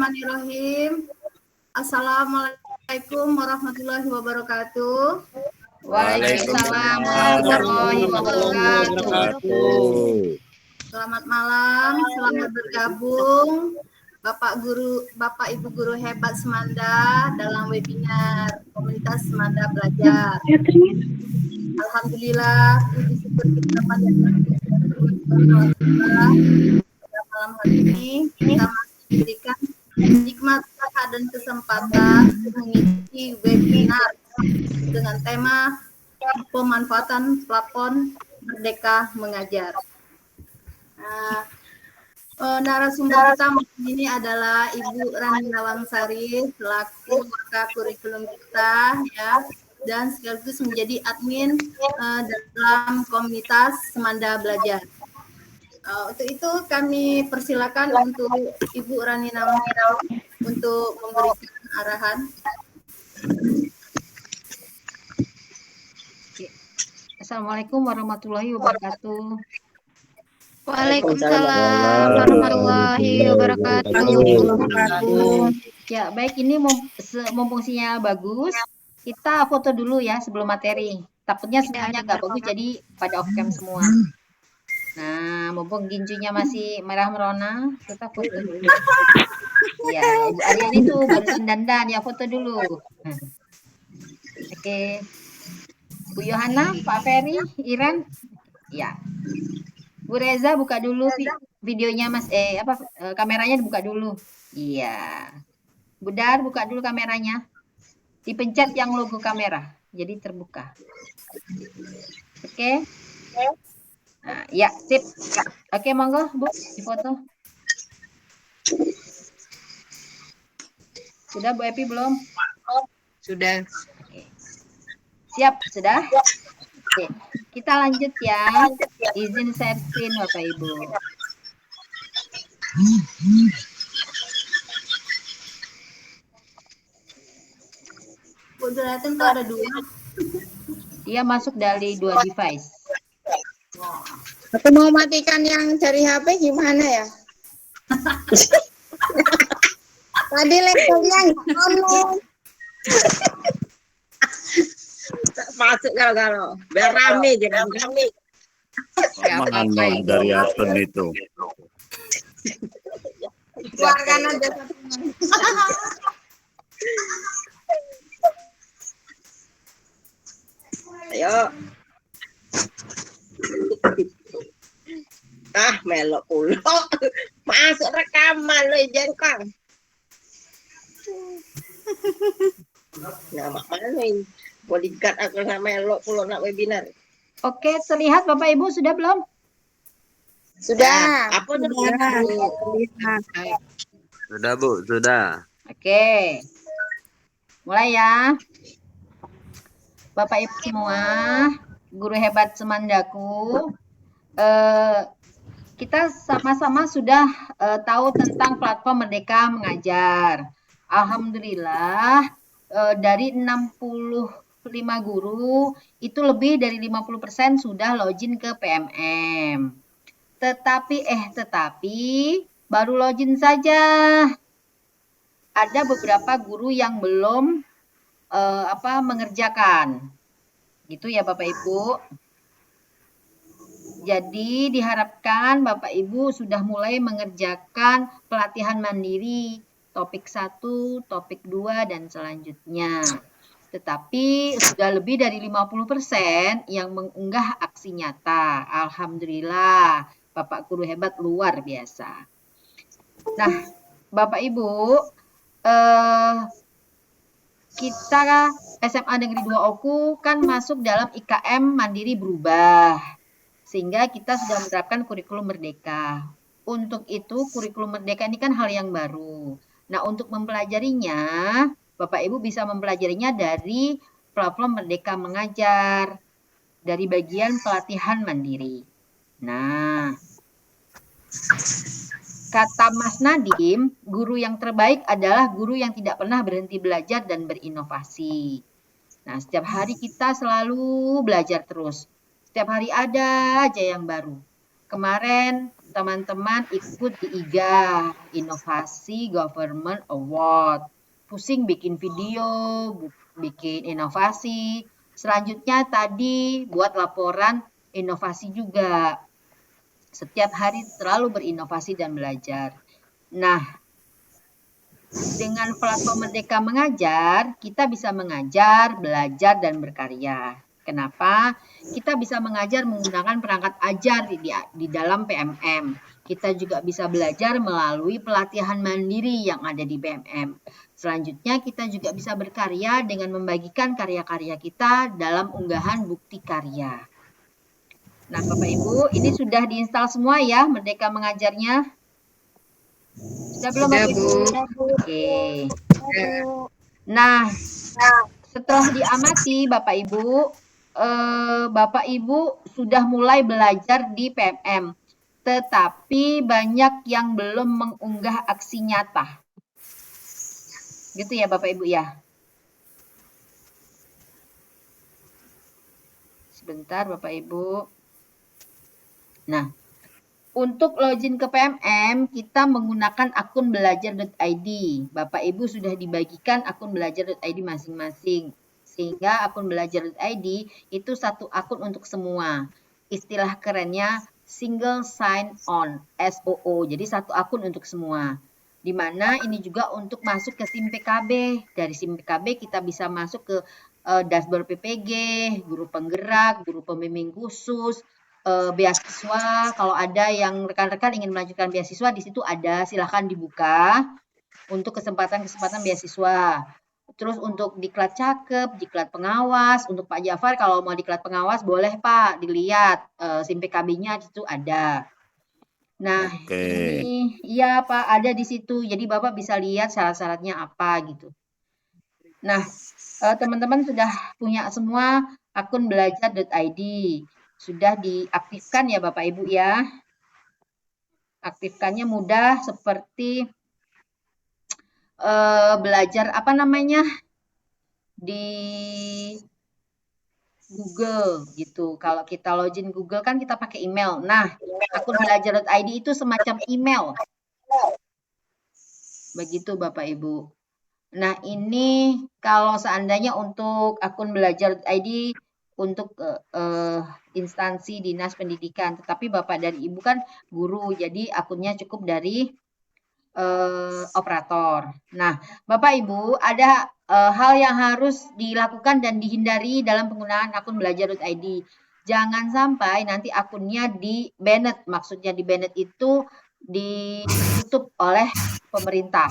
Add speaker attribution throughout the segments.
Speaker 1: Bismillahirrahmanirrahim. Assalamualaikum warahmatullahi wabarakatuh.
Speaker 2: Waalaikumsalam warahmatullahi wabarakatuh.
Speaker 1: Selamat malam, selamat bergabung Bapak Ibu guru hebat Semanda dalam webinar Komunitas Semanda Belajar. Alhamdulillah, puji syukur kita pada malam hari ini kita masih diberikan nikmat dan kesempatan mengisi webinar dengan tema pemanfaatan platform Merdeka Mengajar. Narasumber kita ini adalah Ibu Rani Nawangsari selaku maka kurikulum kita ya, dan sekaligus menjadi admin dalam komunitas Semanda Belajar. Untuk itu kami persilakan untuk Ibu Rani Nawangsari untuk memberikan arahan.
Speaker 3: Assalamualaikum warahmatullahi wabarakatuh.
Speaker 2: Waalaikumsalam warahmatullahi wabarakatuh.
Speaker 3: Ya, baik, ini mumpung sinyal bagus, kita foto dulu ya sebelum materi. Takutnya sinyalnya nggak bagus, jadi pada off cam semua. Nah, mumpung ginjunya masih merah merona, kita foto dulu. Ya, Ibu Aryani itu baru dandan, ya foto dulu. Oke. Bu Yohana, Pak Ferry, Iran, ya. Bu Reza buka dulu videonya Mas, kameranya dibuka dulu. Iya. Bu Dar buka dulu kameranya. Dipencet yang logo kamera, jadi terbuka. Oke. Nah, ya, sip. Oke, monggo Bu, difoto. Sudah Bu Epi belum?
Speaker 2: Sudah.
Speaker 3: Oke. Siap, sudah? Oke. Kita lanjut ya. Izin share screen Bapak Ibu.
Speaker 1: Moderator itu ada dua.
Speaker 3: Dia masuk dari dua device.
Speaker 2: Aku mau matikan yang dari HP gimana ya? Tadi levelnya ngomong. Masuk kalau biar rame jangan rame.
Speaker 4: Mana dari admin itu?
Speaker 2: Keluarkan aja satu. Ayo. Melok pulo. Masuk rekaman lo jengkang. Nah, makanya bodyguard aku nggak melok pulo nak webinar.
Speaker 3: Oke, terlihat Bapak Ibu sudah belum?
Speaker 2: Sudah. Apa
Speaker 4: Sudah Bu, sudah.
Speaker 3: Oke. Mulai ya. Bapak Ibu semua, guru hebat Semandaku. Kita sama-sama sudah tahu tentang platform Merdeka Mengajar. Alhamdulillah dari 65 guru itu lebih dari 50% sudah login ke PMM. Tetapi baru login saja. Ada beberapa guru yang belum mengerjakan. Gitu ya Bapak Ibu. Jadi diharapkan Bapak Ibu sudah mulai mengerjakan pelatihan mandiri topik 1, topik 2 dan selanjutnya. Tetapi sudah lebih dari 50% yang mengunggah aksi nyata. Alhamdulillah, Bapak guru hebat luar biasa. Nah, Bapak Ibu, kita SMA Negeri 2 Oku kan masuk dalam IKM Mandiri Berubah. Sehingga kita sudah menerapkan kurikulum merdeka. Untuk itu, kurikulum merdeka ini kan hal yang baru. Nah, untuk mempelajarinya, Bapak Ibu bisa mempelajarinya dari platform Merdeka Mengajar, dari bagian pelatihan mandiri. Nah, kata Mas Nadim, guru yang terbaik adalah guru yang tidak pernah berhenti belajar dan berinovasi. Nah, setiap hari kita selalu belajar terus. Setiap hari ada aja yang baru. Kemarin teman-teman ikut di IGA, Inovasi Government Award. Pusing bikin video, bikin inovasi. Selanjutnya tadi buat laporan inovasi juga. Setiap hari selalu berinovasi dan belajar. Nah, dengan platform Merdeka Mengajar, kita bisa mengajar, belajar, dan berkarya. Kenapa? Kita bisa mengajar menggunakan perangkat ajar di dalam PMM. Kita juga bisa belajar melalui pelatihan mandiri yang ada di PMM. Selanjutnya, kita juga bisa berkarya dengan membagikan karya-karya kita dalam unggahan bukti karya. Nah, Bapak Ibu, ini sudah diinstal semua ya Merdeka Mengajarnya? Sudah belum Bapak Ibu? Oke. Nah, setelah diamati Bapak Ibu sudah mulai belajar di PMM, tetapi banyak yang belum mengunggah aksi nyata. Gitu ya Bapak Ibu ya. Sebentar Bapak Ibu. Nah, untuk login ke PMM, kita menggunakan akun belajar.id. Bapak Ibu sudah dibagikan akun belajar.id masing-masing. Sehingga akun belajar.id itu satu akun untuk semua. Istilah kerennya single sign on, SOO. Jadi satu akun untuk semua. Di mana ini juga untuk masuk ke SIM PKB. Dari SIM PKB kita bisa masuk ke dashboard PPG, guru penggerak, guru pembimbing khusus, beasiswa. Kalau ada yang rekan-rekan ingin melanjutkan beasiswa, di situ ada, silahkan dibuka untuk kesempatan-kesempatan beasiswa. Terus untuk diklat cakep, diklat pengawas, untuk Pak Jafar kalau mau diklat pengawas boleh Pak, dilihat SIM PKB-nya di situ ada. Nah, ini iya Pak, ada di situ. Jadi Bapak bisa lihat syarat-syaratnya apa gitu. Nah, teman-teman sudah punya semua akun belajar.id. Sudah diaktifkan ya Bapak Ibu ya. Aktifkannya mudah seperti belajar apa namanya di Google gitu. Kalau kita login Google kan kita pakai email. Nah, akun belajar.id itu semacam email. Begitu Bapak Ibu. Nah, ini kalau seandainya untuk akun belajar.id untuk instansi dinas pendidikan, tetapi Bapak dan Ibu kan guru, jadi akunnya cukup dari operator. Nah, Bapak Ibu, ada hal yang harus dilakukan dan dihindari dalam penggunaan akun belajar.id. Jangan sampai nanti akunnya di-banned. Maksudnya di-banned itu ditutup oleh pemerintah.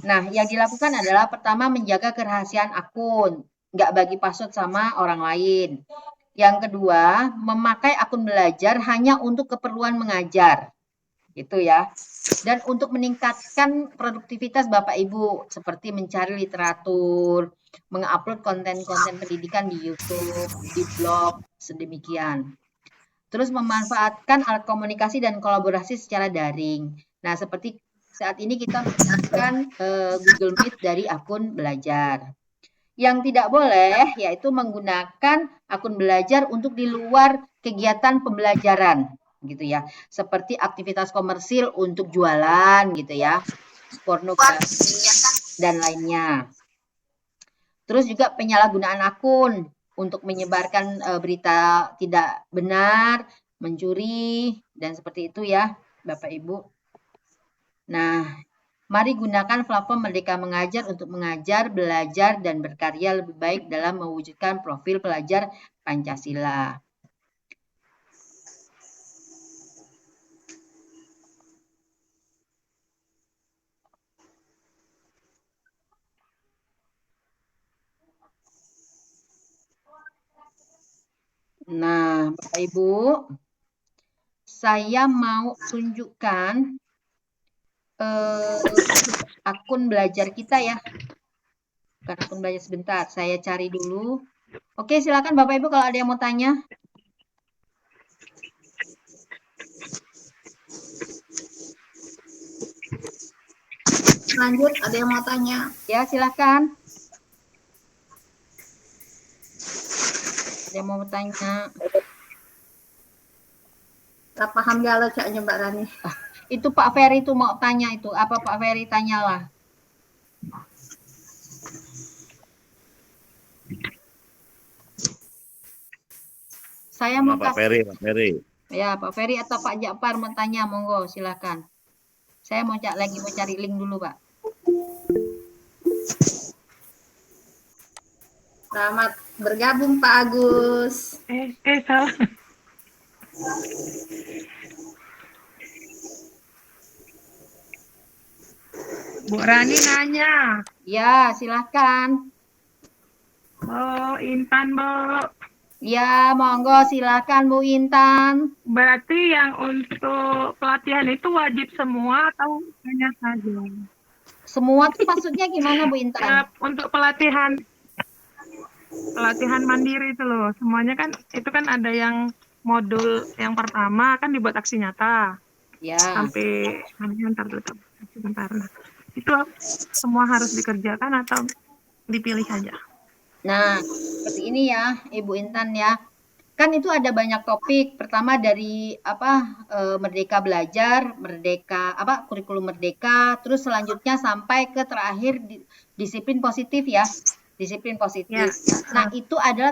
Speaker 3: Nah, yang dilakukan adalah pertama menjaga kerahasiaan akun, nggak bagi password sama orang lain. Yang kedua, memakai akun belajar hanya untuk keperluan mengajar, gitu ya. Dan untuk meningkatkan produktivitas Bapak Ibu, seperti mencari literatur, mengupload konten-konten pendidikan di YouTube, di blog, sedemikian. Terus memanfaatkan alat komunikasi dan kolaborasi secara daring. Nah, seperti saat ini kita menggunakan Google Meet dari akun belajar. Yang tidak boleh yaitu menggunakan akun belajar untuk di luar kegiatan pembelajaran gitu ya. Seperti aktivitas komersil untuk jualan gitu ya. Pornografi dan lainnya. Terus juga penyalahgunaan akun untuk menyebarkan berita tidak benar, mencuri dan seperti itu ya, Bapak Ibu. Nah, mari gunakan platform Merdeka Mengajar untuk mengajar, belajar, dan berkarya lebih baik dalam mewujudkan profil pelajar Pancasila. Nah, Bapak Ibu, saya mau tunjukkan akun belajar kita ya. Bukan akun belajar, sebentar, saya cari dulu. Oke, silakan Bapak Ibu kalau ada yang mau tanya.
Speaker 1: Lanjut, ada yang mau tanya?
Speaker 3: Ya, silakan. Ada yang mau tanya?
Speaker 1: Tak paham galau caknya Mbak Rani.
Speaker 3: Itu Pak Ferry itu mau tanya itu. Apa Pak Ferry tanyalah. Saya mau
Speaker 4: Pak Ferry, Pak Ferry.
Speaker 3: Ya, Pak Ferry atau Pak Jakfar mau tanya, monggo silakan. Saya mau cari link dulu, Pak.
Speaker 1: Selamat bergabung Pak Agus.
Speaker 5: Salah. Bu Rani nanya.
Speaker 3: Ya, silakan.
Speaker 5: Oh, Intan, Bu.
Speaker 3: Ya, monggo silakan Bu Intan.
Speaker 5: Berarti yang untuk pelatihan itu wajib semua atau hanya saja?
Speaker 3: Semua tuh maksudnya gimana Bu Intan?
Speaker 5: Untuk pelatihan mandiri itu loh. Semuanya kan itu kan ada yang modul yang pertama kan dibuat aksi nyata.
Speaker 3: Ya.
Speaker 5: Sampai ntar sebentar. Itu semua harus dikerjakan atau dipilih saja?
Speaker 3: Nah, seperti ini ya, Ibu Intan ya. Kan itu ada banyak topik. Pertama dari Merdeka Belajar, kurikulum Merdeka, terus selanjutnya sampai ke terakhir disiplin positif ya. Disiplin positif. Ya. Nah, itu adalah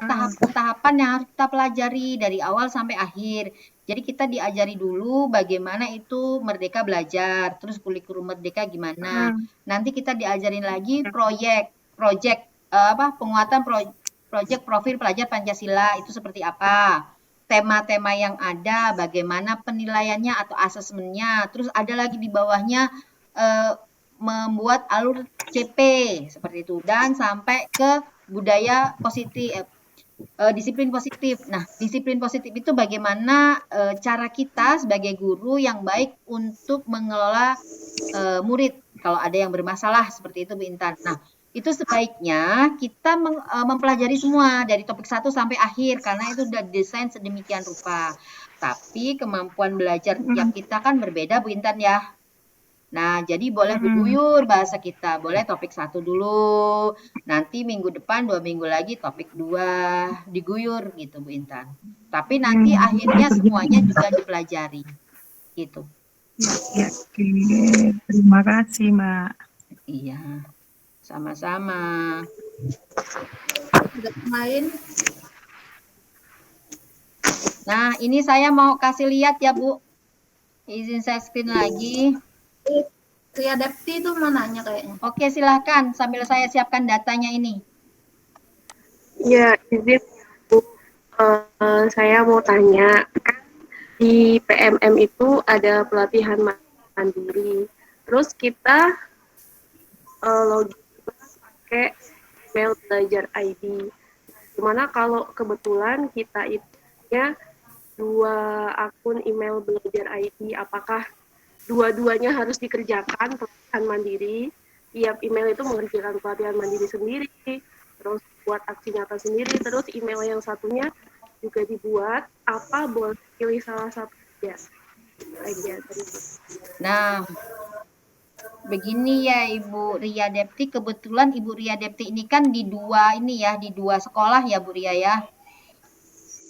Speaker 3: tahapan yang harus kita pelajari dari awal sampai akhir. Jadi kita diajari dulu bagaimana itu Merdeka Belajar, terus kurikulum Merdeka gimana. Nanti kita diajarin lagi penguatan proyek profil pelajar Pancasila itu seperti apa, tema-tema yang ada, bagaimana penilaiannya atau asesmennya, terus ada lagi di bawahnya membuat alur CP seperti itu, dan sampai ke budaya positif, disiplin positif. Nah, disiplin positif itu bagaimana cara kita sebagai guru yang baik untuk mengelola murid kalau ada yang bermasalah seperti itu Bu Intan. Nah, itu sebaiknya kita mempelajari semua dari topik 1 sampai akhir karena itu sudah desain sedemikian rupa. Tapi kemampuan belajar tiap kita kan berbeda Bu Intan ya. Nah, jadi boleh diguyur bahasa kita. Boleh topik 1 dulu. Nanti minggu depan 2 minggu lagi topik 2 diguyur gitu Bu Intan. Tapi nanti akhirnya semuanya juga dipelajari. Gitu.
Speaker 5: Ya, oke. Terima kasih, Mbak.
Speaker 3: Iya. Sama-sama.
Speaker 1: Ada yang lain?
Speaker 3: Nah, ini saya mau kasih lihat ya, Bu. Izin saya screen lagi.
Speaker 1: Ria Depti itu mau nanya kayaknya.
Speaker 3: Oke, silahkan. Sambil saya siapkan datanya ini.
Speaker 6: Ya, izin Bu. Saya mau tanya. Kan di PMM itu ada pelatihan mandiri. Terus kita login pakai email belajar ID. Gimana kalau kebetulan kita punya 2 akun email belajar ID, apakah dua-duanya harus dikerjakan pelatihan mandiri? Tiap email itu mengerjakan pelatihan mandiri sendiri, terus buat aksi nyata sendiri, terus email yang satunya juga dibuat, apa boleh pilih salah satu aja?
Speaker 3: Nah, begini ya Ibu Ria Depti, kebetulan Ibu Ria Depti ini kan di dua sekolah ya Bu Ria ya.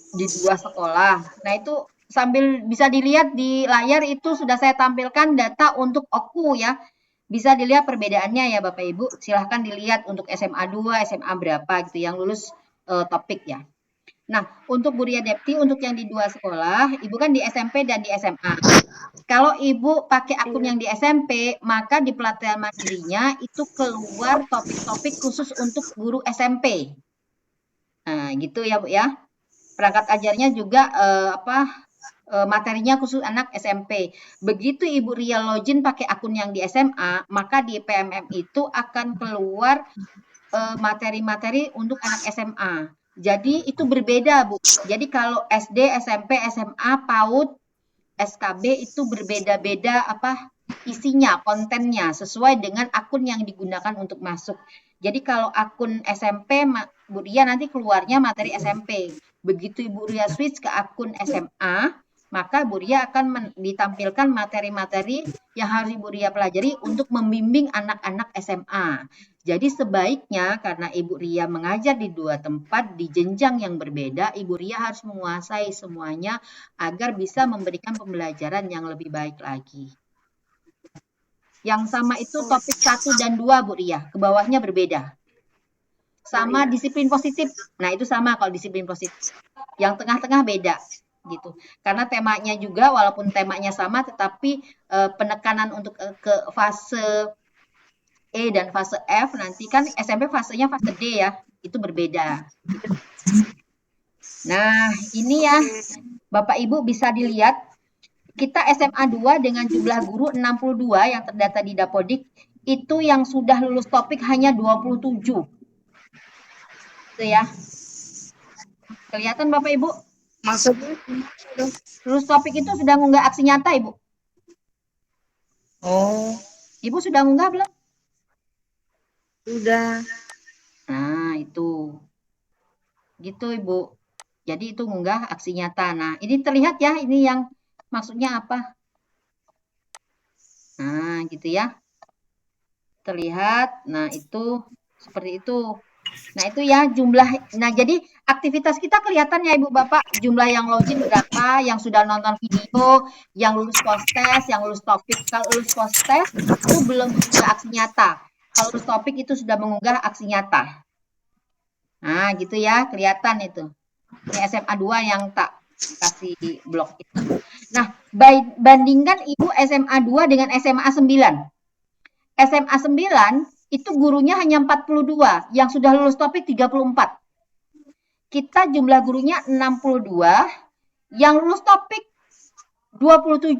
Speaker 3: Di 2 sekolah. Nah, itu sambil bisa dilihat di layar itu sudah saya tampilkan data untuk OKU ya. Bisa dilihat perbedaannya ya Bapak Ibu. Silahkan dilihat untuk SMA 2, SMA berapa gitu yang lulus topik ya. Nah, untuk Bu Ria Depti, untuk yang di 2 sekolah, Ibu kan di SMP dan di SMA. Kalau Ibu pakai akun yang di SMP, maka di pelatihan mandirinya itu keluar topik-topik khusus untuk guru SMP. Nah, gitu ya Bu ya. Perangkat ajarnya juga materinya khusus anak SMP. Begitu Ibu Ria login pakai akun yang di SMA, maka di PMM itu akan keluar materi-materi untuk anak SMA. Jadi itu berbeda, Bu. Jadi kalau SD, SMP, SMA, PAUD, SKB itu berbeda-beda isinya, kontennya sesuai dengan akun yang digunakan untuk masuk. Jadi kalau akun SMP, Bu Ria nanti keluarnya materi SMP. Begitu Ibu Ria switch ke akun SMA, maka Bu Ria akan ditampilkan materi-materi yang harus Ibu Ria pelajari untuk membimbing anak-anak SMA. Jadi sebaiknya karena Ibu Ria mengajar di 2 tempat di jenjang yang berbeda, Ibu Ria harus menguasai semuanya agar bisa memberikan pembelajaran yang lebih baik lagi. Yang sama itu topik 1 dan 2 Bu Ria, ke bawahnya berbeda. Sama disiplin positif. Nah, itu sama kalau disiplin positif. Yang tengah-tengah beda gitu. Karena temanya juga walaupun temanya sama tetapi penekanan untuk ke fase E dan fase F nanti kan SMP fasenya fase D ya. Itu berbeda. Nah, ini ya Bapak Ibu bisa dilihat kita SMA 2 dengan jumlah guru 62 yang terdata di Dapodik itu yang sudah lulus topik hanya 27. Itu ya. Kelihatan Bapak Ibu?
Speaker 2: Maksudnya
Speaker 3: Lulus topik itu sudah ngunggah aksi nyata Ibu?
Speaker 2: oh,
Speaker 3: Ibu sudah ngunggah belum?
Speaker 2: sudah.
Speaker 3: Nah, itu. Gitu Ibu. Jadi itu ngunggah aksi nyata. Nah, ini terlihat ya, ini yang maksudnya apa? Nah, gitu ya. Terlihat. Nah, itu seperti itu. Nah, itu ya jumlah. Nah, jadi aktivitas kita kelihatan ya Ibu Bapak, jumlah yang login berapa, yang sudah nonton video, yang lulus post-test, yang lulus topik. Kalau lulus post-test itu belum mengunggah aksi nyata. Kalau lulus topik itu sudah mengunggah aksi nyata. Nah, gitu ya, kelihatan itu. Ini SMA 2 yang tak kasih blok itu. Nah, bandingkan Ibu SMA 2 dengan SMA 9. SMA 9 itu gurunya hanya 42, yang sudah lulus topik 34. Kita jumlah gurunya 62, yang lulus topik 27.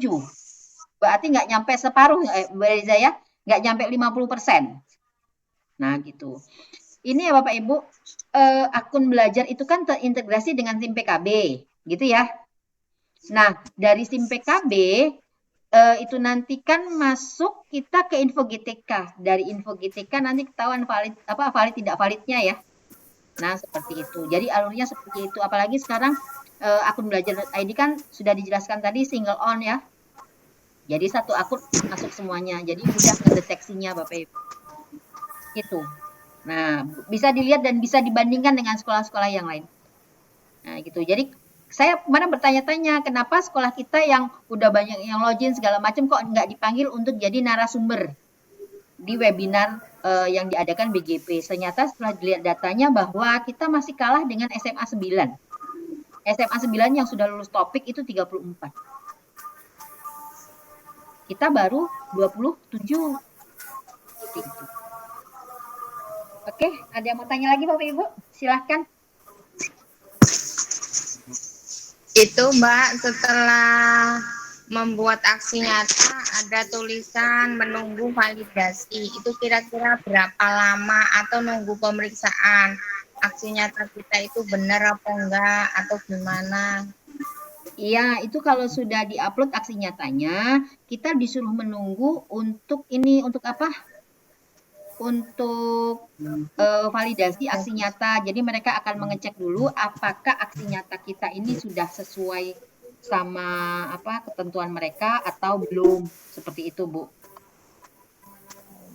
Speaker 3: Berarti nggak nyampe separuh, Reza ya, nggak nyampe 50%. Nah, gitu. Ini ya Bapak Ibu, akun belajar itu kan terintegrasi dengan SIM PKB, gitu ya. Nah, dari SIM PKB, itu nanti kan masuk kita ke info GTK. Dari info GTK nanti ketahuan valid tidak validnya ya. Nah, seperti itu. Jadi alurnya seperti itu. Apalagi sekarang akun belajar.id kan sudah dijelaskan tadi single on ya. Jadi satu akun masuk semuanya. Jadi mudah mendeteksinya Bapak Ibu. Itu. Nah, bisa dilihat dan bisa dibandingkan dengan sekolah-sekolah yang lain. Nah, gitu. Jadi saya kemarin bertanya-tanya kenapa sekolah kita yang udah banyak yang login segala macam kok nggak dipanggil untuk jadi narasumber di webinar yang diadakan BGP. Ternyata setelah dilihat datanya bahwa kita masih kalah dengan SMA 9. SMA 9 yang sudah lulus topik itu 34. Kita baru 27. Gitu. Oke, ada yang mau tanya lagi Bapak Ibu? Silahkan.
Speaker 2: Itu Mbak, setelah membuat aksi nyata ada tulisan menunggu validasi. Itu kira-kira berapa lama atau nunggu pemeriksaan aksi nyata kita itu benar apa enggak atau gimana?
Speaker 3: Iya, itu kalau sudah diupload aksi nyatanya, kita disuruh menunggu untuk ini, untuk apa? Untuk validasi aksi nyata. Jadi mereka akan mengecek dulu apakah aksi nyata kita ini sudah sesuai sama apa ketentuan mereka atau belum. Seperti itu, Bu.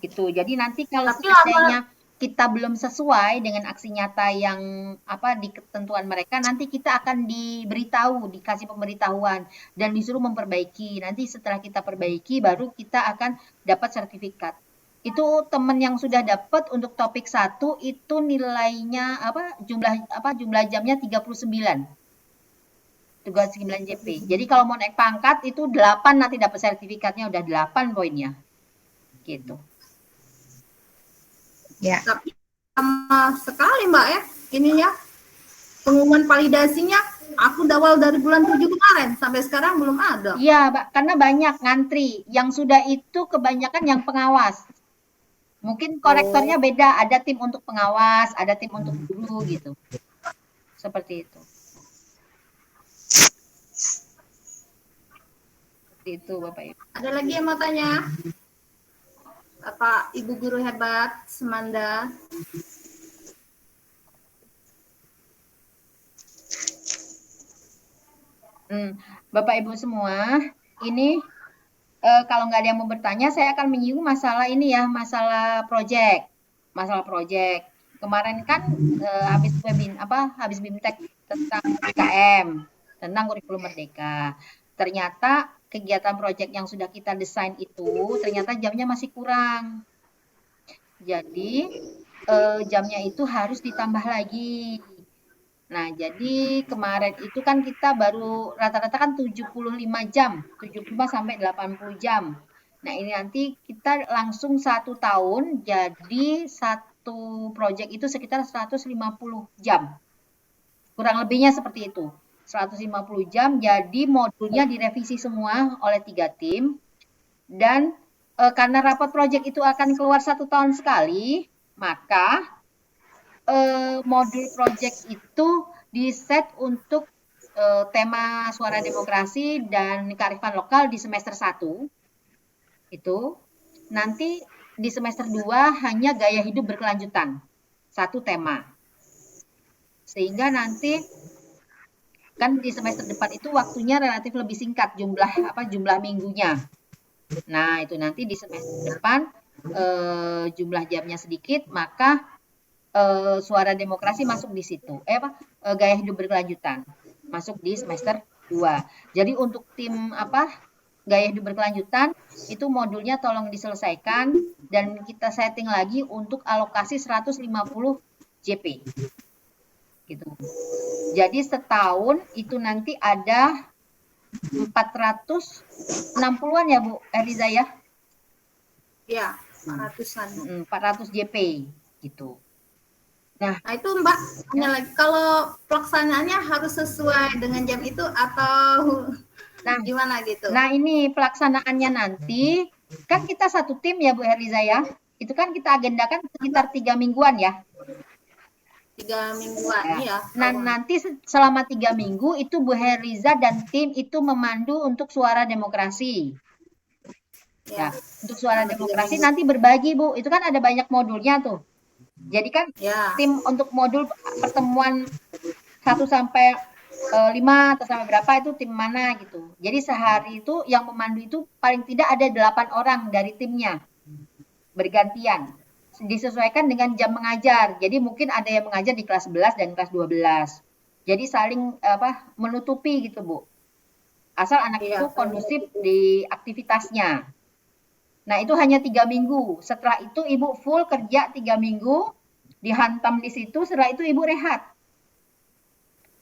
Speaker 3: Gitu. Jadi nanti kalau seandainya kita belum sesuai dengan aksi nyata yang apa di ketentuan mereka, nanti kita akan diberitahu, dikasih pemberitahuan dan disuruh memperbaiki. Nanti setelah kita perbaiki baru kita akan dapat sertifikat. Itu teman yang sudah dapat untuk topik 1 itu nilainya jumlah jamnya 39. 39 JP. Jadi kalau mau naik pangkat itu 8 nanti dapat sertifikatnya udah 8 poinnya. Gitu.
Speaker 2: Ya.
Speaker 1: Tapi sama sekali Mbak ya, ini ya pengumuman validasinya aku dawal dari bulan 7 kemarin sampai sekarang belum ada.
Speaker 3: Iya, Mbak, karena banyak ngantri. Yang sudah itu kebanyakan yang pengawas. Mungkin korektornya beda, ada tim untuk pengawas, ada tim untuk guru gitu. Seperti itu. Seperti itu, Bapak Ibu.
Speaker 1: Ada lagi yang mau tanya? Bapak Ibu guru hebat, Semanda.
Speaker 3: Bapak Ibu semua, ini kalau nggak ada yang mau bertanya, saya akan menyinggung masalah ini ya, masalah project. Kemarin kan habis BIMTEK tentang UKM, tentang kurikulum merdeka. Ternyata kegiatan project yang sudah kita desain itu ternyata jamnya masih kurang. Jadi jamnya itu harus ditambah lagi. Nah, jadi kemarin itu kan kita baru rata-rata kan 75 jam, 75 sampai 80 jam. Nah, ini nanti kita langsung 1 tahun, jadi satu proyek itu sekitar 150 jam. Kurang lebihnya seperti itu. 150 jam, jadi modulnya direvisi semua oleh 3 tim. Dan karena rapat proyek itu akan keluar 1 tahun sekali, maka modul project itu di-set untuk tema suara demokrasi dan kearifan lokal di semester 1. Itu. Nanti di semester 2 hanya gaya hidup berkelanjutan. 1 tema. Sehingga nanti kan di semester depan itu waktunya relatif lebih singkat jumlah minggunya. Nah, itu nanti di semester depan jumlah jamnya sedikit, maka suara demokrasi masuk di situ. Gaya hidup berkelanjutan masuk di semester 2. Jadi untuk tim gaya hidup berkelanjutan itu modulnya tolong diselesaikan dan kita setting lagi untuk alokasi 150 JP. Gitu. Jadi setahun itu nanti ada 460-an ya Bu Eliza ya?
Speaker 1: Iya, 400-an.
Speaker 3: 400 JP gitu.
Speaker 1: Nah itu Mbak, tanya lagi, kalau pelaksanaannya harus sesuai dengan jam itu atau gimana gitu?
Speaker 3: Nah ini pelaksanaannya nanti, kan kita satu tim ya Bu Herliza ya, itu kan kita agendakan sekitar 3 mingguan ya.
Speaker 1: 3 mingguan, ya.
Speaker 3: Nah nanti selama 3 minggu itu Bu Herliza dan tim itu memandu untuk suara demokrasi. Ya, untuk suara demokrasi nanti berbagi Bu, itu kan ada banyak modulnya tuh. Jadi kan tim untuk modul pertemuan 1 sampai 5 atau sampai berapa itu tim mana gitu. Jadi sehari itu yang memandu itu paling tidak ada 8 orang dari timnya. Bergantian. Disesuaikan dengan jam mengajar. Jadi mungkin ada yang mengajar di kelas 11 dan kelas 12. Jadi saling menutupi gitu, Bu. Asal anak itu kondusif di aktivitasnya. Nah, itu hanya 3 minggu. Setelah itu Ibu full kerja 3 minggu, dihantam di situ, setelah itu Ibu rehat.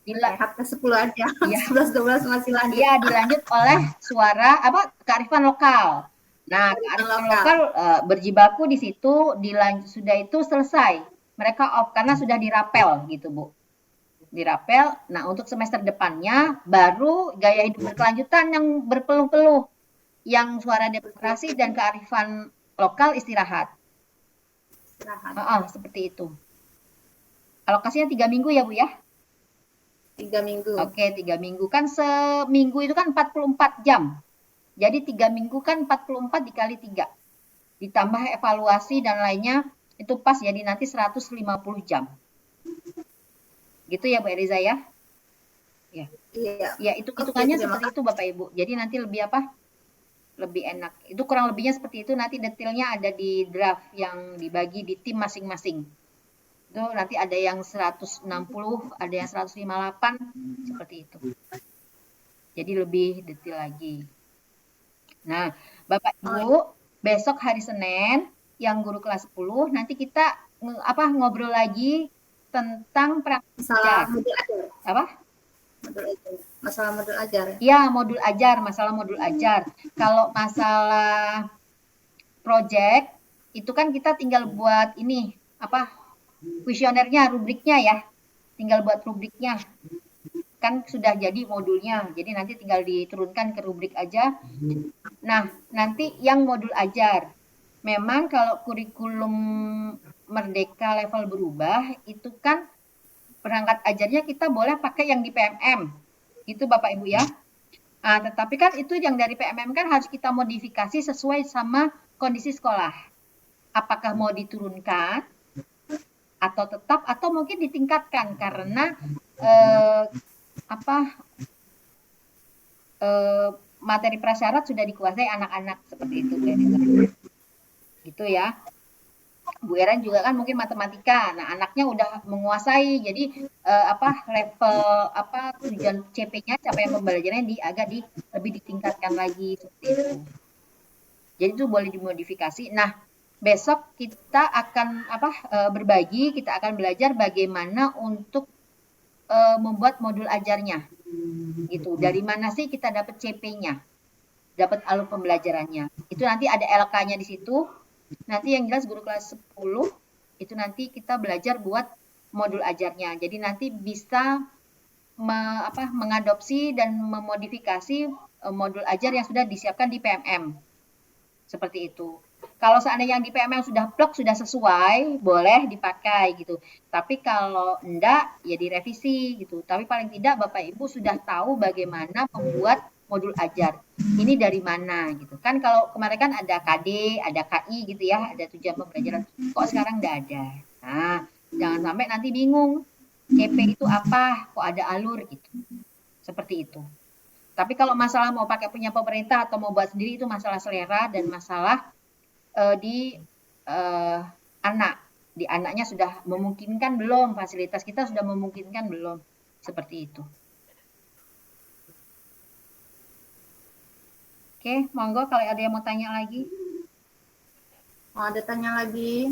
Speaker 1: Rehat ke 10 aja, ya. 11-12 masih lanjut.
Speaker 3: Iya, dilanjut oleh suara, kearifan lokal. Nah, kearifan lokal berjibaku di situ, sudah itu selesai. Mereka off karena sudah dirapel gitu, Bu. Dirapel, nah untuk semester depannya, baru gaya hidup berkelanjutan yang berpeluh-peluh. Yang suara demokrasi dan kearifan lokal istirahat. Seperti itu. Alokasinya 3 minggu ya Bu ya?
Speaker 1: 3 minggu.
Speaker 3: Oke, 3 minggu. Kan seminggu itu kan 44 jam. Jadi 3 minggu kan 44 dikali 3. Ditambah evaluasi dan lainnya, itu pas jadi nanti 150 jam. Gitu ya Bu Eliza ya? Ya.
Speaker 1: Iya.
Speaker 3: Ya, itu hitungannya seperti itu Bapak Ibu. Jadi nanti lebih lebih enak. Itu kurang lebihnya seperti itu. Nanti detailnya ada di draft yang dibagi di tim masing-masing. Itu nanti ada yang 160, ada yang 158, seperti itu. Jadi lebih detail lagi. Nah, Bapak Ibu, besok hari Senin yang guru kelas 10 nanti kita ngobrol lagi tentang praktik
Speaker 1: modul ajar. Masalah modul ajar.
Speaker 3: Ya, masalah modul ajar. Kalau masalah project itu kan kita tinggal buat ini kuesionernya, rubriknya ya. Tinggal buat rubriknya. Kan sudah jadi modulnya. Jadi nanti tinggal diturunkan ke rubrik aja. Nah, nanti yang modul ajar. Memang kalau kurikulum merdeka level berubah itu kan perangkat ajarnya kita boleh pakai yang di PMM. Itu Bapak Ibu ya. Tetapi kan itu yang dari PMM kan harus kita modifikasi sesuai sama kondisi sekolah. Apakah mau diturunkan atau tetap atau mungkin ditingkatkan karena materi prasyarat sudah dikuasai anak-anak seperti itu, gitu ya. Bu Eran juga kan mungkin matematika, nah anaknya udah menguasai, jadi level tujuan CP-nya, capaian pembelajarannya agak lebih ditingkatkan lagi seperti itu. Jadi itu boleh dimodifikasi. Nah, besok kita akan berbagi, kita akan belajar bagaimana untuk membuat modul ajarnya, gitu. Dari mana sih kita dapat CP-nya, dapat alur pembelajarannya? Itu nanti ada LK-nya di situ. Nanti yang jelas guru kelas 10 itu nanti kita belajar buat modul ajarnya. Jadi nanti bisa mengadopsi dan memodifikasi modul ajar yang sudah disiapkan di PMM. Seperti itu. Kalau seandainya yang di PMM sudah plek, sudah sesuai, boleh dipakai gitu. Tapi kalau enggak, ya direvisi gitu. Tapi paling tidak Bapak Ibu sudah tahu bagaimana membuat modul ajar. Ini dari mana gitu. Kan kalau kemarin kan ada KD, ada KI gitu ya, ada tujuan pembelajaran. Kok sekarang enggak ada? Nah, jangan sampai nanti bingung. CP itu apa? Kok ada alur gitu. Seperti itu. Tapi kalau masalah mau pakai punya pemerintah atau mau buat sendiri itu masalah selera dan masalah di anaknya sudah memungkinkan belum, fasilitas kita sudah memungkinkan belum, seperti itu. Oke, monggo kalau ada yang mau tanya lagi.
Speaker 1: Mau ada tanya lagi?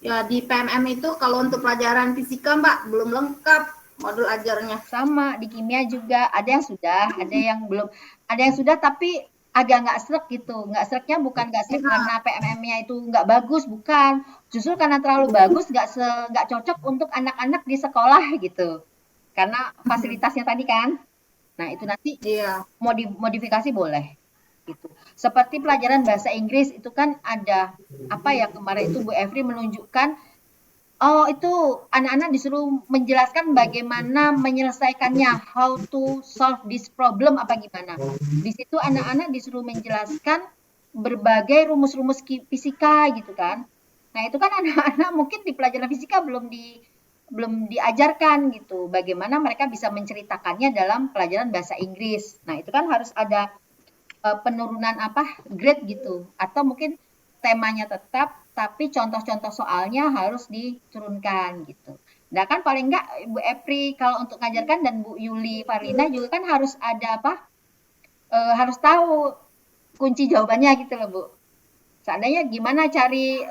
Speaker 1: Ya di PMM itu kalau untuk pelajaran fisika Mbak belum lengkap modul ajarnya.
Speaker 3: Sama di kimia juga ada yang sudah, ada yang belum, ada yang sudah tapi agak nggak srek gitu. Nggak sreknya bukan nggak srek karena PMM-nya itu nggak bagus, bukan. Justru karena terlalu bagus nggak cocok untuk anak-anak di sekolah gitu. Karena fasilitasnya tadi kan. Nah itu nanti modifikasi boleh. Gitu. Seperti pelajaran bahasa Inggris itu kan ada kemarin itu Bu Evri menunjukkan itu anak-anak disuruh menjelaskan bagaimana menyelesaikannya, how to solve this problem apa gimana. Di situ anak-anak disuruh menjelaskan berbagai rumus-rumus fisika gitu kan. Nah, itu kan anak-anak mungkin di pelajaran fisika belum diajarkan gitu. Bagaimana mereka bisa menceritakannya dalam pelajaran bahasa Inggris. Nah, itu kan harus ada penurunan grade gitu, atau mungkin temanya tetap tapi contoh-contoh soalnya harus diturunkan gitu. Nah kan paling enggak Bu Epri kalau untuk ngajarkan dan Bu Yuli Farlina juga kan harus ada harus tahu kunci jawabannya gitu loh Bu. Seandainya gimana cari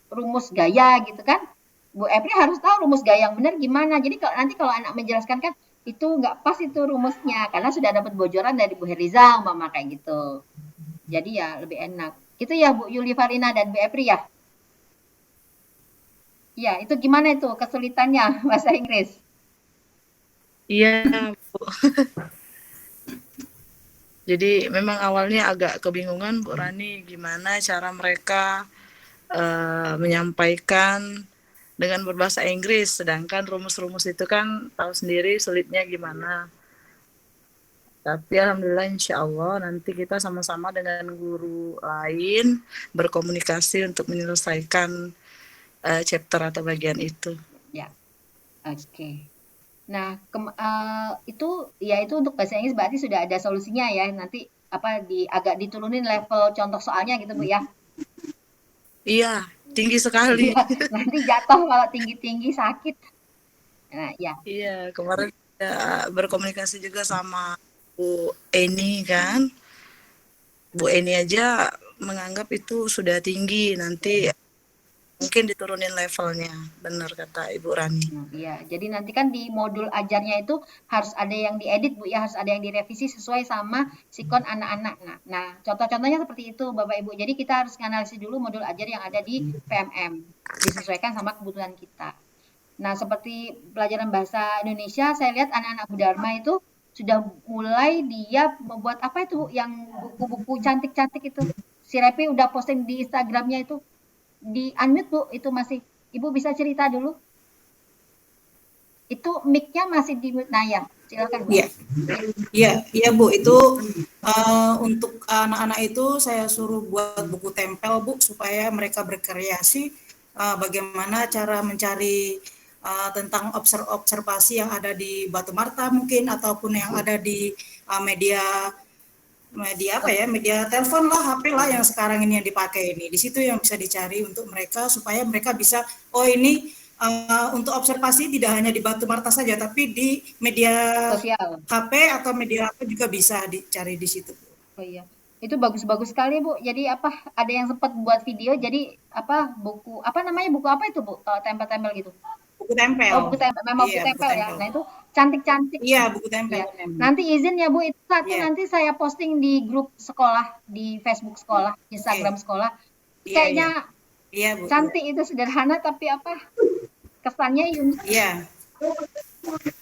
Speaker 3: rumus gaya gitu kan, Bu Epri harus tahu rumus gaya yang benar gimana. Jadi nanti kalau anak menjelaskan kan itu nggak pas itu rumusnya karena sudah dapat bocoran dari Bu Heriza umpama kayak gitu. Jadi ya lebih enak. Gitu ya Bu Yuli Farlina dan Bu Epri ya. Iya, itu gimana itu kesulitannya bahasa Inggris?
Speaker 7: Iya, Bu. Jadi memang awalnya agak kebingungan Bu Rani gimana cara mereka menyampaikan dengan berbahasa Inggris, sedangkan rumus-rumus itu kan tahu sendiri sulitnya gimana. Tapi alhamdulillah insya Allah nanti kita sama-sama dengan guru lain berkomunikasi untuk menyelesaikan chapter atau bagian itu.
Speaker 3: Ya, oke. Nah, itu untuk bahasa Inggris berarti sudah ada solusinya ya. Nanti agak diturunin level contoh soalnya gitu Bu ya.
Speaker 7: Iya, tinggi sekali.
Speaker 3: Nanti jatuh kalau tinggi-tinggi sakit. Nah, ya.
Speaker 7: Iya, kemarin berkomunikasi juga sama Bu Eni kan. Bu Eni aja menganggap itu sudah tinggi, nanti mungkin diturunin levelnya, benar kata Ibu Rani.
Speaker 3: Iya, jadi nanti kan di modul ajarnya itu harus ada yang diedit Bu ya, harus ada yang direvisi sesuai sama sikon anak-anak. Nah, contoh-contohnya seperti itu Bapak Ibu. Jadi kita harus menganalisis dulu modul ajar yang ada di PMM, disesuaikan sama kebutuhan kita. Nah, seperti pelajaran bahasa Indonesia, saya lihat anak-anak Bu Dharma itu sudah mulai dia membuat yang buku-buku cantik-cantik itu. Si Repi udah posting di Instagramnya itu. Di unmute Bu, itu masih Ibu bisa cerita dulu. Itu mic-nya masih di mute. Nah ya, silakan Bu.
Speaker 8: Iya Bu, itu untuk anak-anak itu saya suruh buat buku tempel Bu supaya mereka berkreasi bagaimana cara mencari tentang observasi yang ada di Batu Marta mungkin, ataupun yang ada di media apa ya, media telepon lah, HP lah yang sekarang ini yang dipakai ini. Di situ yang bisa dicari untuk mereka supaya mereka bisa, oh ini untuk observasi tidak hanya di Batu Marta saja, tapi di media
Speaker 3: Sosial.
Speaker 8: HP atau media apa juga bisa dicari di situ.
Speaker 3: Oh iya. Itu bagus-bagus sekali, Bu. Jadi apa, ada yang sempat buat video, jadi apa, buku, apa namanya, buku apa itu, Bu? Tempel-tempel gitu.
Speaker 8: Buku tempel.
Speaker 3: Oh, buku tempel, memang
Speaker 8: Iya,
Speaker 3: buku
Speaker 8: buku
Speaker 3: tempel ya.
Speaker 8: tempel.
Speaker 3: Nah, itu cantik-cantik.
Speaker 8: Iya, buku tempel.
Speaker 3: Iya. Nanti izin ya, Bu, itu satu
Speaker 8: Iya.
Speaker 3: nanti saya posting di grup sekolah, di Facebook sekolah, Instagram sekolah.
Speaker 8: Iya,
Speaker 3: Kayaknya
Speaker 8: Iya, Bu.
Speaker 3: cantik, itu sederhana tapi apa, kesannya unik.
Speaker 8: Iya.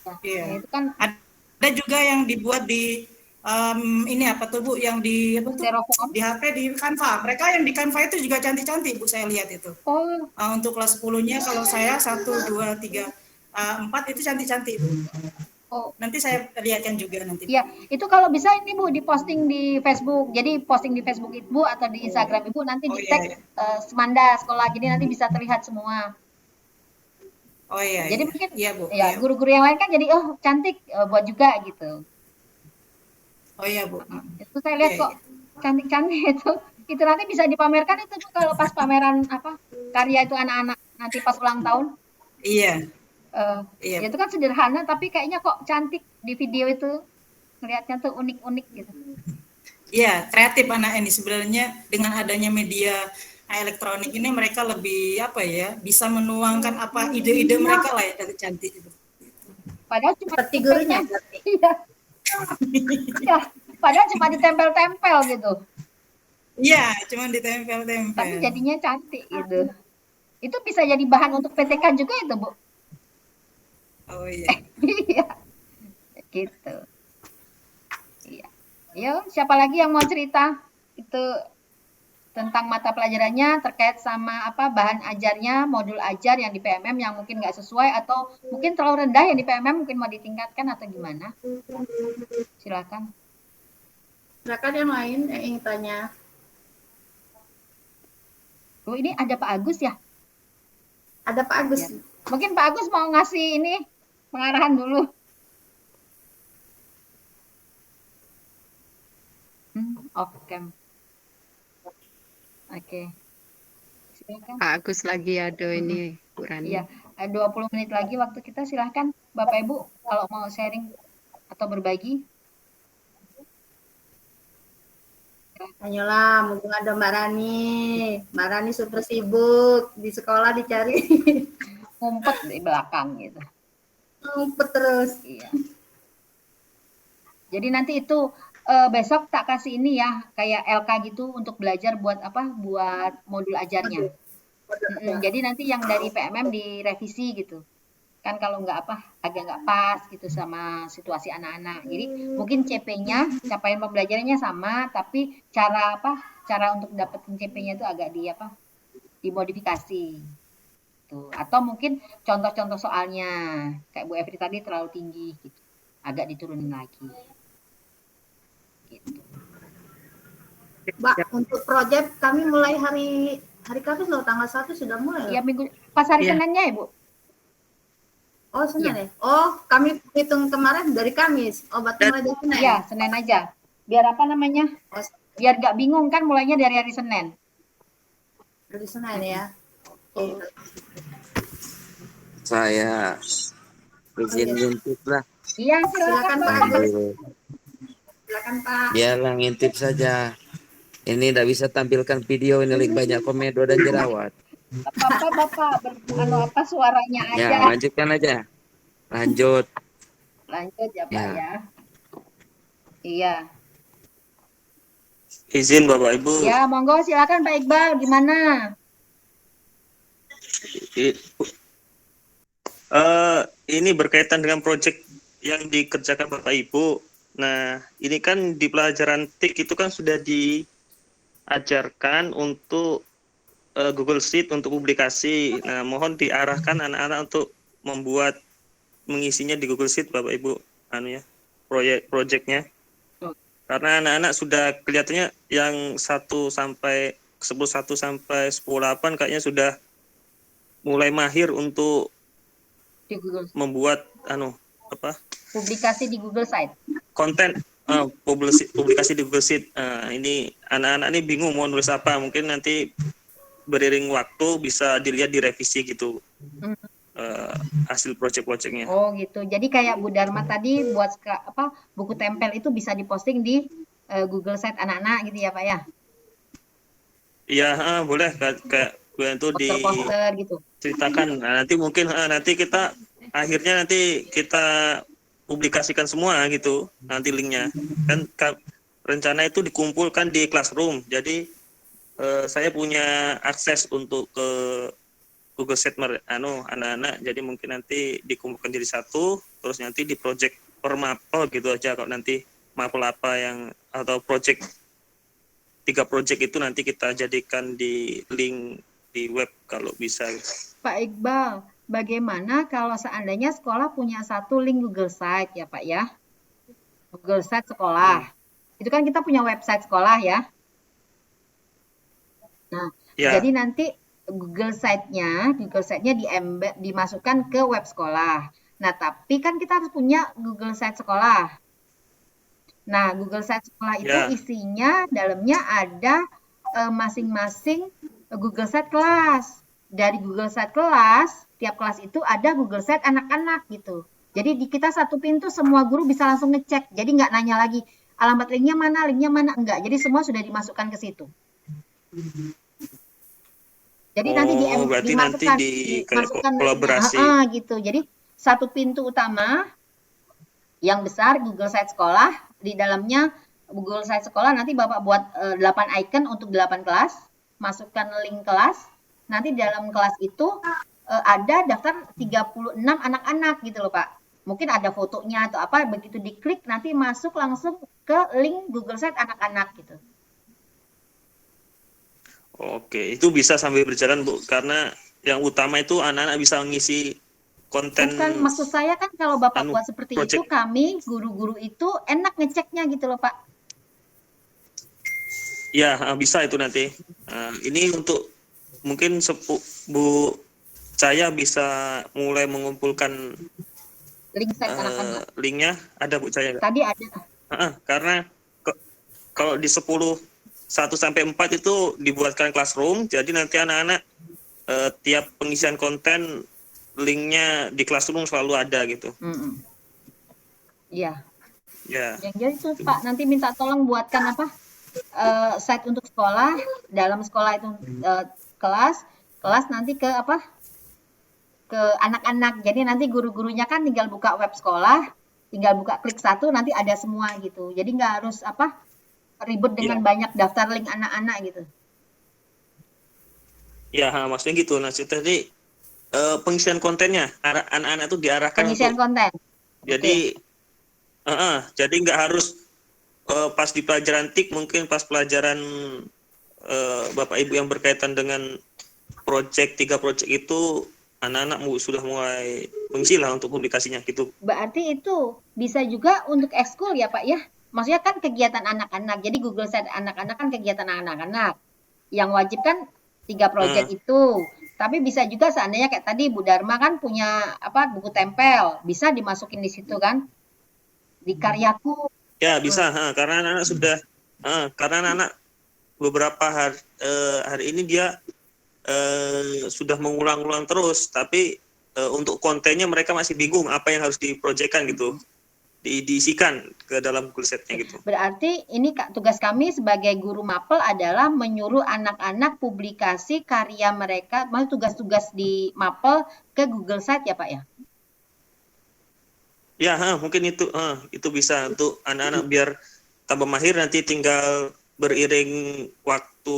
Speaker 3: Nah,
Speaker 8: Iya.
Speaker 3: itu kan
Speaker 8: Ada juga yang dibuat di ini apa tuh Bu, yang di apa tuh?
Speaker 3: Styrofoam.
Speaker 8: Di HP, di Canva. Mereka yang di Canva itu juga cantik-cantik Bu, saya lihat itu.
Speaker 3: Oh,
Speaker 8: Untuk kelas 10-nya kalau saya 1, 2, 3, 4 itu cantik-cantik Bu.
Speaker 3: oh.
Speaker 8: Nanti saya lihatkan juga nanti.
Speaker 3: Iya, itu kalau bisa ini Bu diposting di Facebook. Jadi posting di Facebook Ibu atau di Instagram Ibu nanti
Speaker 8: Oh,
Speaker 3: di
Speaker 8: iya,
Speaker 3: tag
Speaker 8: iya.
Speaker 3: Semanda sekolah. Jadi nanti bisa terlihat semua.
Speaker 8: Oh iya.
Speaker 3: Jadi
Speaker 8: iya.
Speaker 3: mungkin
Speaker 8: Iya Bu.
Speaker 3: ya
Speaker 8: Iya.
Speaker 3: guru-guru yang lain kan jadi oh cantik buat juga gitu.
Speaker 8: Oh iya Bu.
Speaker 3: Itu saya lihat
Speaker 8: Iya,
Speaker 3: kok cantik-cantik itu. Itu nanti bisa dipamerkan itu Bu kalau pas pameran apa karya itu anak-anak nanti pas ulang tahun.
Speaker 8: Iya. Iya.
Speaker 3: Itu kan sederhana tapi kayaknya kok cantik di video itu. Ngelihatnya tuh unik-unik gitu.
Speaker 8: Iya, kreatif anak ini sebenarnya dengan adanya media elektronik ini mereka lebih apa ya, bisa menuangkan apa ide-ide mereka lah ya dari cantik itu.
Speaker 3: Padahal cuma
Speaker 1: Seperti gurunya.
Speaker 3: Iya. Ya, padahal cuma ditempel-tempel gitu.
Speaker 8: Iya, cuma ditempel-tempel.
Speaker 3: Tapi jadinya cantik gitu. Itu bisa jadi bahan untuk PTK juga itu, Bu.
Speaker 8: Oh iya.
Speaker 3: Iya. Gitu. Iya. Yo, siapa lagi yang mau cerita? Itu tentang mata pelajarannya terkait sama apa bahan ajarnya, modul ajar yang di PMM yang mungkin nggak sesuai atau mungkin terlalu rendah yang di PMM mungkin mau ditingkatkan atau gimana? Silakan.
Speaker 1: Silakan yang lain yang ingin tanya.
Speaker 3: Oh, ini ada Pak Agus ya?
Speaker 1: Ada Pak Agus.
Speaker 3: Ya. Mungkin Pak Agus mau ngasih ini pengarahan dulu. Oke. Oke. Silakan.
Speaker 9: Pak Agus lagi ada ini, Bu Rani.
Speaker 3: Iya, 20 menit lagi waktu kita. Silahkan Bapak Ibu kalau mau sharing atau berbagi.
Speaker 1: Ayolah, mumpung ada Mbak Rani. Mbak Rani super sibuk di sekolah dicari.
Speaker 3: Ngumpet di belakang gitu.
Speaker 1: Ngumpet terus.
Speaker 3: Iya. Jadi nanti itu besok tak kasih ini ya, kayak LK gitu untuk belajar buat apa? Buat modul ajarnya. Jadi nanti yang dari PMM direvisi gitu. Kan kalau nggak apa, agak nggak pas gitu sama situasi anak-anak. Jadi mungkin CP-nya, capaian pembelajarannya sama, tapi cara apa? Cara untuk dapetin CP-nya itu agak dimodifikasi. Tuh. Atau mungkin contoh-contoh soalnya, kayak Bu Evri tadi terlalu tinggi gitu. Agak diturunin lagi. Gitu.
Speaker 1: Mbak, untuk proyek kami mulai hari Kamis loh, tanggal 1 sudah mulai.
Speaker 3: Iya, minggu pas hari Seninnya ya, Bu?
Speaker 1: Oh, Senin ya? Oh, kami hitung kemarin dari Kamis. Oh, berarti mulai dari Senin.
Speaker 3: Iya, Senin aja. Biar apa namanya? Biar gak bingung kan mulainya dari hari Senin.
Speaker 1: Dari Senin ya.
Speaker 4: Saya izin ngintip lah.
Speaker 3: Iya,
Speaker 1: Silakan Pak Agus. Silakan Pak.
Speaker 4: Biarlah ngintip saja. Ini tidak bisa tampilkan video, ini lagi banyak komedo dan jerawat.
Speaker 3: Bapak, apa suaranya aja.
Speaker 4: Ya, lanjutkan aja. Lanjut.
Speaker 3: Lanjut ya, Pak ya. Iya.
Speaker 10: Izin Bapak Ibu.
Speaker 3: Ya, monggo silakan Pak Iqbal, gimana?
Speaker 10: Ini berkaitan dengan proyek yang dikerjakan Bapak Ibu. Nah, ini kan di pelajaran TIK itu kan sudah diajarkan untuk Google Sheet untuk publikasi. Nah, mohon diarahkan anak-anak untuk mengisinya di Google Sheet Bapak Ibu, proyeknya. Karena anak-anak sudah kelihatannya yang 1 sampai 10.1 sampai 10.8 kayaknya sudah mulai mahir untuk
Speaker 3: Di Google.
Speaker 10: membuat
Speaker 3: Publikasi di Google Site.
Speaker 10: konten publikasi di Google Sheet. Ini anak-anak ini bingung mau nulis apa. Mungkin nanti beriring waktu bisa dilihat direvisi gitu hasil project-projectnya.
Speaker 3: Oh gitu. Jadi kayak Bu Dharma tadi buat buku tempel itu bisa diposting di Google Site anak-anak gitu ya Pak ya?
Speaker 10: Iya, boleh kayak itu di
Speaker 3: poster gitu.
Speaker 10: Ceritakan. Nah, nanti mungkin nanti kita akhirnya nanti kita publikasikan semua gitu nanti linknya. Kan rencana itu dikumpulkan di Classroom. Jadi saya punya akses untuk ke Google Sheet anak-anak. Jadi mungkin nanti dikumpulkan jadi satu, terus nanti di project per mapel gitu aja. Kalau nanti mapel apa yang atau project 3 project itu nanti kita jadikan di link di web kalau bisa.
Speaker 3: Pak Iqbal, bagaimana kalau seandainya sekolah punya satu link Google Site ya Pak ya? Google Site sekolah. Itu kan kita punya website sekolah ya. Nah, jadi nanti Google Site-nya dimasukkan ke web sekolah. Nah, tapi kan kita harus punya Google Site sekolah. Nah, Google Site sekolah itu isinya dalamnya ada masing-masing Google Site kelas. Dari Google Site kelas, tiap kelas itu ada Google Site anak-anak gitu. Jadi di kita satu pintu semua guru bisa langsung ngecek. Jadi nggak nanya lagi alamat linknya mana, enggak. Jadi semua sudah dimasukkan ke situ. Jadi nanti dimasukkan
Speaker 10: kolaborasi
Speaker 3: gitu. Jadi satu pintu utama yang besar Google Site sekolah, di dalamnya Google Site sekolah nanti Bapak buat 8 icon untuk 8 kelas, masukkan link kelas. Nanti dalam kelas itu ada daftar 36 anak-anak gitu loh Pak. Mungkin ada fotonya atau apa, begitu diklik nanti masuk langsung ke link Google Site anak-anak gitu.
Speaker 10: Oke, itu bisa sambil berjalan Bu, karena yang utama itu anak-anak bisa mengisi konten.
Speaker 3: Bukan, maksud saya kan kalau Bapak buat seperti itu, kami guru-guru itu enak ngeceknya gitu loh Pak.
Speaker 10: Ya, bisa itu nanti. Ini untuk mungkin Bu Caya bisa mulai mengumpulkan
Speaker 3: link site anak-anak.
Speaker 10: Linknya ada Bu Caya?
Speaker 3: Tadi ada.
Speaker 10: Karena kalau di 1 sampai 4 itu dibuatkan classroom, jadi nanti anak-anak tiap pengisian konten linknya di classroom selalu ada gitu.
Speaker 3: Iya.
Speaker 10: Ya.
Speaker 3: Jadi itu Pak, nanti minta tolong buatkan site untuk sekolah, dalam sekolah itu kelas nanti ke ke anak-anak. Jadi nanti guru-gurunya kan tinggal buka web sekolah, tinggal buka klik satu nanti ada semua gitu. Jadi nggak harus ribet dengan banyak daftar link anak-anak gitu.
Speaker 10: Ya, maksudnya gitu. Nah, tadi pengisian kontennya, anak-anak itu diarahkan
Speaker 3: pengisian konten.
Speaker 10: Jadi, jadi nggak harus pas di pelajaran TIK, mungkin pas pelajaran Bapak Ibu yang berkaitan dengan project 3 project itu anak-anak sudah mulai mengisi lah untuk publikasinya gitu.
Speaker 3: Berarti itu bisa juga untuk ekskul ya Pak ya? Maksudnya kan kegiatan anak-anak. Jadi Google Site anak-anak kan kegiatan anak-anak. Yang wajib kan 3 project itu. Tapi bisa juga seandainya kayak tadi Bu Dharma kan punya buku tempel, bisa dimasukin di situ kan? Di karyaku.
Speaker 10: Ya, bisa, karena anak-anak sudah karena anak-anak beberapa hari ini dia sudah mengulang-ulang terus, tapi untuk kontennya mereka masih bingung apa yang harus diprojekkan gitu. Diisikan ke dalam Google Sheet-nya gitu.
Speaker 3: Berarti ini tugas kami sebagai guru mapel adalah menyuruh anak-anak publikasi karya mereka, maksud tugas-tugas di mapel ke Google Site ya Pak ya?
Speaker 10: Ya, mungkin itu bisa untuk anak-anak biar tambah mahir, nanti tinggal beriring waktu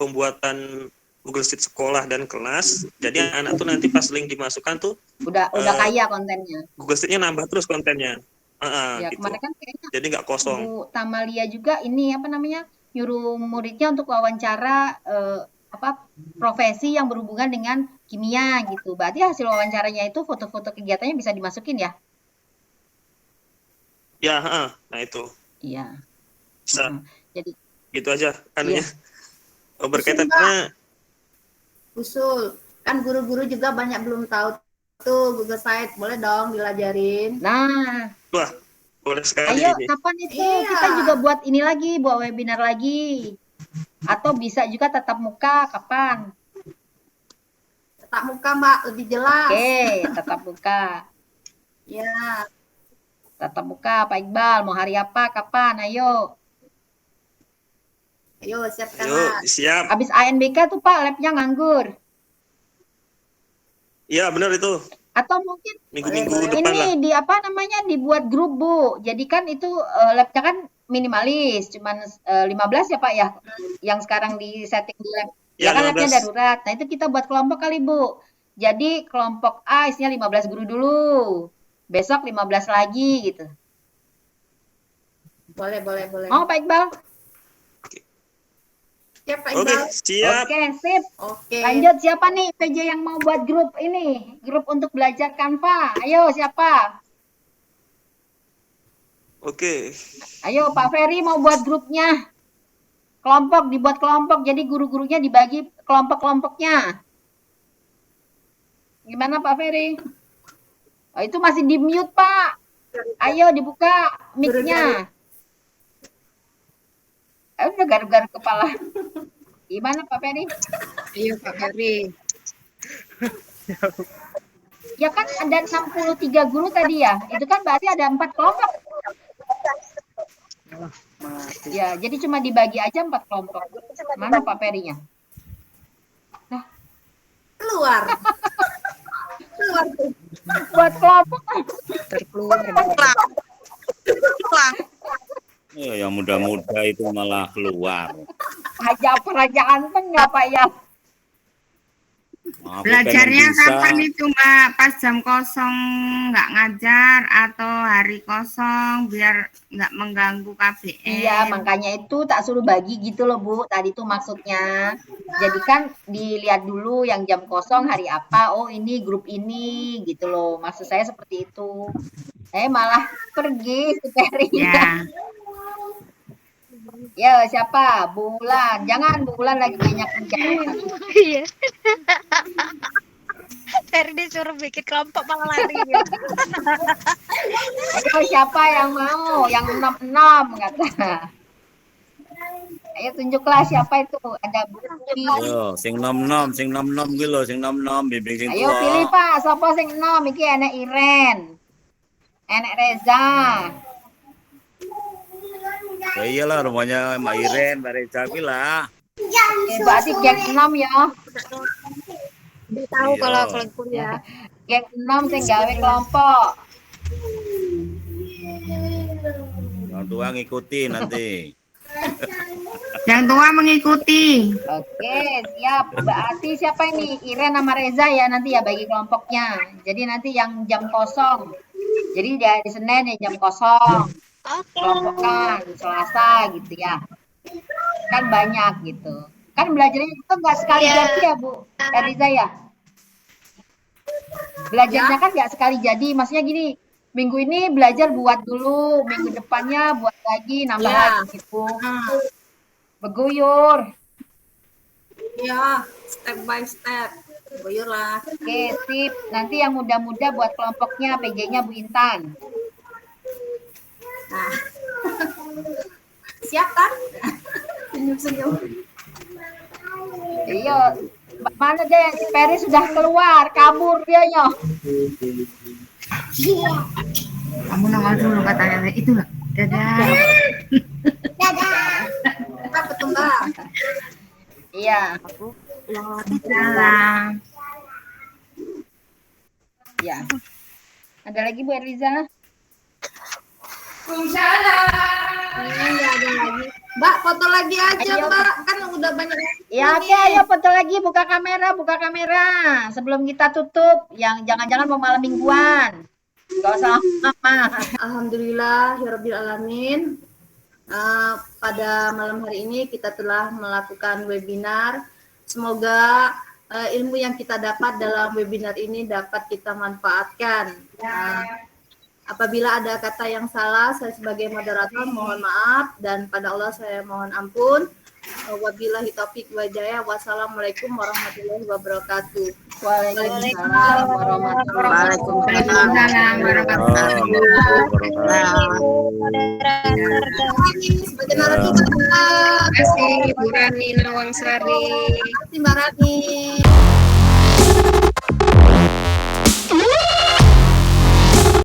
Speaker 10: pembuatan Google Sheet sekolah dan kelas. Jadi anak tuh nanti pas link dimasukkan tuh
Speaker 3: udah kaya kontennya.
Speaker 10: Google Sheet-nya nambah terus kontennya.
Speaker 3: Ya,
Speaker 10: gitu.
Speaker 3: kemarin kan kayaknya
Speaker 10: jadi nggak kosong.
Speaker 3: Bu Tamalia juga ini nyuruh muridnya untuk wawancara profesi yang berhubungan dengan kimia gitu. Berarti hasil wawancaranya itu foto-foto kegiatannya bisa dimasukin ya?
Speaker 10: Ya, nah itu.
Speaker 3: Iya.
Speaker 10: Bisa.
Speaker 3: Jadi
Speaker 10: gitu aja
Speaker 3: iya.
Speaker 10: Berkaitan karena
Speaker 1: usul kan guru-guru juga banyak belum tahu tuh Google Site, boleh dong dilajarin.
Speaker 3: Nah,
Speaker 10: Wah, boleh sekali
Speaker 3: ayo
Speaker 10: ini.
Speaker 3: kapan itu
Speaker 1: Iya.
Speaker 3: kita juga buat ini lagi, buat webinar lagi. Atau bisa juga tatap muka, kapan?
Speaker 1: Tatap muka Mbak, lebih jelas.
Speaker 3: Oke, tatap muka.
Speaker 1: Ya,
Speaker 3: Tatap muka, Pak Iqbal, mau hari apa, kapan? Ayo.
Speaker 1: ayo siapkan
Speaker 10: Yuk,
Speaker 1: Mas.
Speaker 10: siap.
Speaker 3: Habis ANBK tuh Pak, labnya nganggur.
Speaker 10: Iya, benar itu.
Speaker 3: Atau mungkin
Speaker 10: Minggu-minggu depan lah.
Speaker 3: ini di apa namanya dibuat grup Bu. Jadi kan itu labnya kan minimalis, cuman 15 ya Pak ya, yang sekarang di setting di lab. Ya
Speaker 10: Ya,
Speaker 3: kan labnya
Speaker 10: 15.
Speaker 3: darurat. Nah itu kita buat kelompok kali Bu. Jadi kelompok A isinya 15 guru dulu. Besok 15 lagi gitu.
Speaker 1: Boleh.
Speaker 3: Mau Pak Iqbal?
Speaker 1: Siap Pak
Speaker 10: Oke,
Speaker 1: Iqbal.
Speaker 10: siap.
Speaker 3: Oke, sip.
Speaker 1: Oke.
Speaker 3: Lanjut, siapa nih PJ yang mau buat grup ini? Grup untuk belajar Canva. Ayo, siapa?
Speaker 10: Oke.
Speaker 3: Ayo, Pak Ferry mau buat grupnya. Kelompok, dibuat kelompok. Jadi guru-gurunya dibagi kelompok-kelompoknya. Gimana Pak Ferry? Oh, itu masih di mute, Pak. Ayo, dibuka mic-nya. Udah garuk-garuk kepala. Gimana Pak Ferry?
Speaker 9: Iya Pak Ferry.
Speaker 3: Ya kan ada 63 guru tadi ya. Itu kan berarti ada 4 kelompok. Ya, jadi cuma dibagi aja 4 kelompok. Mana Pak Ferry-nya? Nah,
Speaker 1: Keluar. Keluar tuh.
Speaker 3: buat kelompok.
Speaker 9: Terkeluar.
Speaker 11: Oh, yang muda-muda itu malah keluar.
Speaker 3: Raja anteng nggak Pak ya?
Speaker 11: Aku
Speaker 2: Belajarnya
Speaker 11: pengen bisa.
Speaker 2: kapan itu Mbak? Pas jam kosong nggak ngajar atau hari kosong biar nggak mengganggu KBM?
Speaker 3: Iya, makanya itu tak suruh bagi gitu loh Bu. Tadi tuh maksudnya. Jadi kan dilihat dulu yang jam kosong hari apa. Oh ini grup ini gitu loh. Maksud saya seperti itu. Saya malah pergi si Ferry.
Speaker 2: Ya.
Speaker 3: Ya siapa? Bulan. Jangan Bulan lagi banyak kerjaan.
Speaker 12: Iya. Ferry disuruh bikin kelompok malah lari.
Speaker 3: Ayo siapa yang mau? Yang 66 kata. Ayo tunjuklah siapa itu. Ada Buki.
Speaker 11: Yo, sing 66 ki lho, sing 66 bimbing sing
Speaker 3: Ayo pilih
Speaker 11: tua.
Speaker 3: Pak, sapa sing enom? Iki enek Iren. Enek Reza.
Speaker 11: Ya iyalah rumahnya Mbak Iren, Mbak Reza ki lah.
Speaker 3: Berarti geng 6 ya.
Speaker 12: Dia tahu
Speaker 11: Iya.
Speaker 12: kalau kuliah.
Speaker 3: Geng 6 sing gawe kelompok.
Speaker 11: Yang tua ngikuti nanti.
Speaker 2: Yang tua mengikuti.
Speaker 3: Oke, siap. Berarti siapa ini? Iren sama Reza ya nanti ya bagi kelompoknya. Jadi nanti yang jam kosong. Jadi di Senin ya jam kosong. Kelompokan Selasa gitu ya. Kan banyak gitu. Kan belajarnya itu nggak sekali jadi ya Bu Reza ya. Belajarnya kan nggak sekali jadi. Maksudnya gini, minggu ini belajar buat dulu, minggu depannya buat lagi, nambah lagi gitu. Beguyur.
Speaker 1: Ya, step by step. Guyur lah.
Speaker 3: Oke, sip. Nanti yang muda-muda buat kelompoknya, PJ-nya Bu Intan.
Speaker 1: Nah. Siap kan? Senyum-senyum.
Speaker 3: Iya, mana deh si Ferry sudah keluar, kabur dia nyoh.
Speaker 2: Kamu nongol dulu katanya itu loh. Dadah.
Speaker 1: Apa tuh Mbak?
Speaker 3: Iya.
Speaker 2: Salam.
Speaker 3: Ya. Ada lagi Bu Eliza?
Speaker 1: Nggak ada lagi. Mbak, foto lagi aja
Speaker 3: Ayo.
Speaker 1: Mbak. Kan udah banyak.
Speaker 3: Ya oke, ayo foto lagi, buka kamera. Sebelum kita tutup, yang jangan-jangan mau malam mingguan. Gak usah lama.
Speaker 1: Alhamdulillah, Hirobbil Alamin. Pada malam hari ini kita telah melakukan webinar. Semoga ilmu yang kita dapat dalam webinar ini dapat kita manfaatkan. Apabila ada kata yang salah, saya sebagai moderator mohon maaf dan pada Allah saya mohon ampun. Wabillahi taufiq wa hidayah. Wassalamualaikum warahmatullahi wabarakatuh.
Speaker 3: Waalaikumsalam warahmatullahi
Speaker 2: Waalaikumsalam warahmatullahi
Speaker 1: Sebagai
Speaker 2: Terima kasih Ibu Rani Nawangsari.
Speaker 1: Terima kasih Mbak Rani.